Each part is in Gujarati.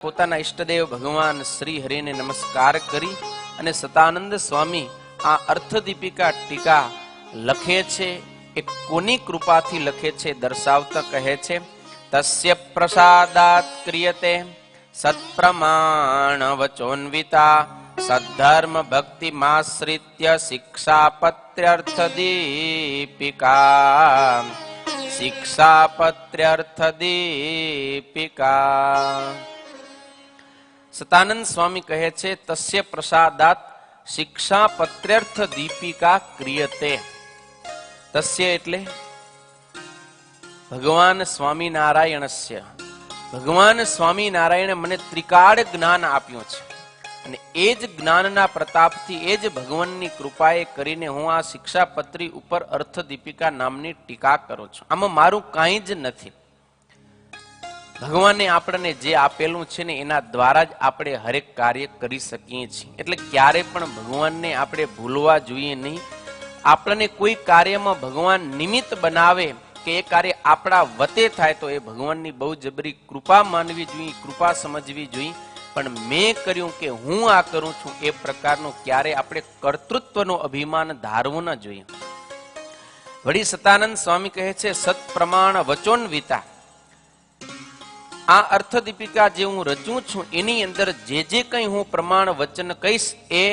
પોતાના ઈષ્ટદેવ ભગવાન શ્રી હરિને નમસ્કાર કરી અને સતાનંદ સ્વામી આ અર્થદીપિકા ટીકા લખે છે. એ કોની કૃપાથી લખે છે દર્શાવતા કહે છે, તસ્ય પ્રસાદાત ક્રિયતે સત્પ્રમાણ વચોન્વિતા સદ્ધર્મ ભક્તિ માશ્રિત્ય શિક્ષાપત્ર્યર્થ દીપિકા. શિક્ષાપત્ર્યર્થ દીપિકા. સતાનંદ સ્વામી કહે છે, તસ્ય પ્રસાદાત શિક્ષાપત્ર્યર્થ દીપિકા ક્રિયતે. તસ્ય એટલે ભગવાન સ્વામિનારાયણસ્ય. ભગવાન સ્વામિનારાયણે મને ત્રિકાળ જ્ઞાન આપ્યું છે અને એ જ જ્ઞાનના પ્રતાપથી એ જ ભગવાનની કૃપાએ કરીને હું આ શિક્ષાપત્રી ઉપર અર્થદીપિકા નામની ટીકા કરું છું. આમાં મારું કાંઈ જ નથી. ભગવાને આપણને જે આપેલું છે ને એના દ્વારા જ આપણે હરેક કાર્ય કરી શકીએ છીએ. એટલે ક્યારે પણ ભગવાનને આપણે ભૂલવા જોઈએ નહીં. આપણને કોઈ કાર્યમાં ભગવાન નિમિત્ત બનાવે કે એ કાર્ય આપણા વતે થાય તો એ ભગવાનની બહુ જબરી કૃપા માનવી જોઈએ, કૃપા સમજવી જોઈએ. પણ મેં કર્યું કે હું આ કરું છું એ પ્રકારનું ક્યારે આપણે કર્તૃત્વનું અભિમાન ધારવું ન જોઈએ. વળી સતાનંદ સ્વામી કહે છે, સત્પ્રમાણ વચોન્વિતા. આ અર્થદીપિકા જે હું રચું છું એની અંદર જે કંઈ હું પ્રમાણ વચન કહીશ એ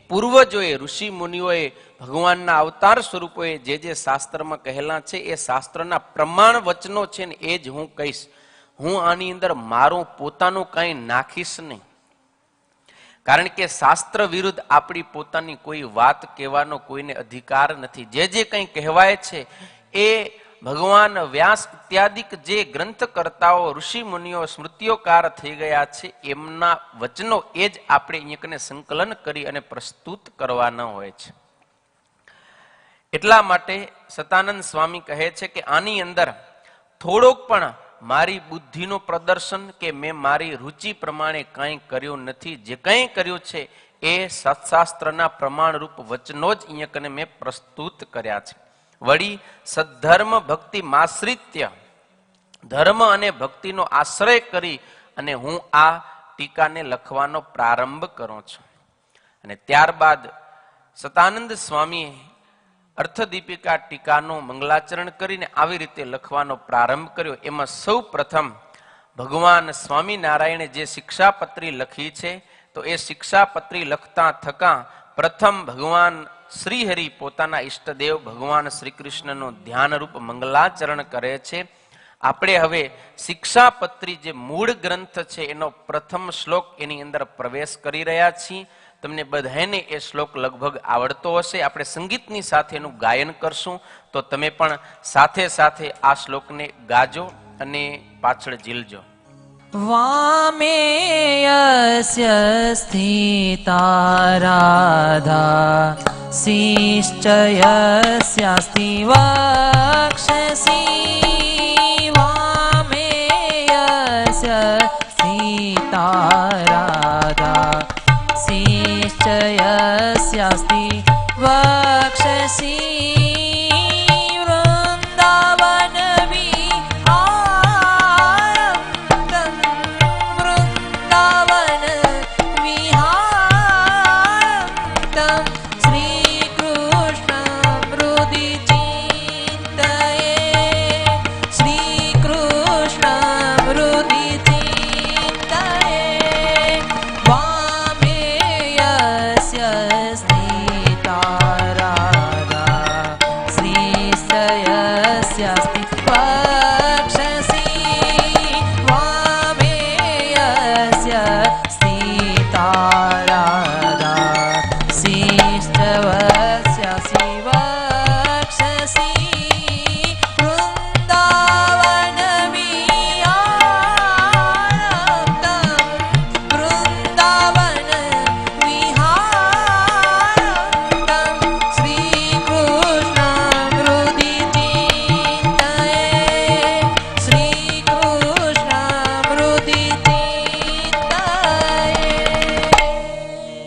પૂર્વજોએ, ઋષિ મુનિઓએ, ભગવાનના અવતાર સ્વરૂપોએ જે શાસ્ત્રમાં કહેલા છે એ શાસ્ત્રના પ્રમાણ વચનો છે ને એ જ હું કહીશ. હું આની અંદર મારું પોતાનું કંઈ નાખીશ નહીં. કારણ કે શાસ્ત્ર વિરુદ્ધ આપણી પોતાની કોઈ વાત કહેવાનો કોઈને અધિકાર નથી. જે કંઈ કહેવાય છે એ ભગવાન વ્યાસ ઇત્યાદિક જે ગ્રંથકર્તાઓ, ઋષિ મુનિઓ, સ્મૃતિઓકાર થઈ ગયા છે એમના વચનો એ જ આપણે અહીંયા સંકલન કરી અને પ્રસ્તુત કરવાના હોય છે. એટલા માટે સતાનંદ સ્વામી કહે છે કે આની અંદર થોડોક પણ મારી બુદ્ધિનું પ્રદર્શન કે મેં મારી રુચિ પ્રમાણે કંઈ કર્યું નથી. જે કંઈ કર્યું છે એ સત્શાસ્ત્રના પ્રમાણરૂપ વચનો જ અહીંયા મેં પ્રસ્તુત કર્યા છે. વળી સદ્ધર્મ ભક્તિ માશ્રિત્ય, ધર્મ અને ભક્તિનો આશ્રય કરી અને હું આ ટીકાને લખવાનો પ્રારંભ કરું છું. અને ત્યારબાદ સતાનંદ સ્વામીએ અર્થદીપિકા ટીકાનું મંગલાચરણ કરીને આવી રીતે લખવાનો પ્રારંભ કર્યો. એમાં સૌ પ્રથમ ભગવાન સ્વામિનારાયણે જે શિક્ષાપત્રી લખી છે તો એ શિક્ષાપત્રી લખતા થકા પ્રથમ ભગવાન શ્રીહરિ પોતાના ઈષ્ટદેવ ભગવાન શ્રી કૃષ્ણનું ધ્યાનરૂપ મંગલાચરણ કરે છે. આપણે હવે શિક્ષાપત્રી જે મૂળ ગ્રંથ છે એનો પ્રથમ શ્લોક એની અંદર પ્રવેશ કરી રહ્યા છીએ. તમને બધાને એ શ્લોક લગભગ આવડતો હશે. આપણે સંગીતની સાથે એનું ગાયન કરશું તો તમે પણ સાથે સાથે આ શ્લોકને ગાજો અને પાછળ ઝીલજો. વામેયસ્ય સ્થિતા રાધા શિશ્ચયસ્યાસ્તિ વક્ષસી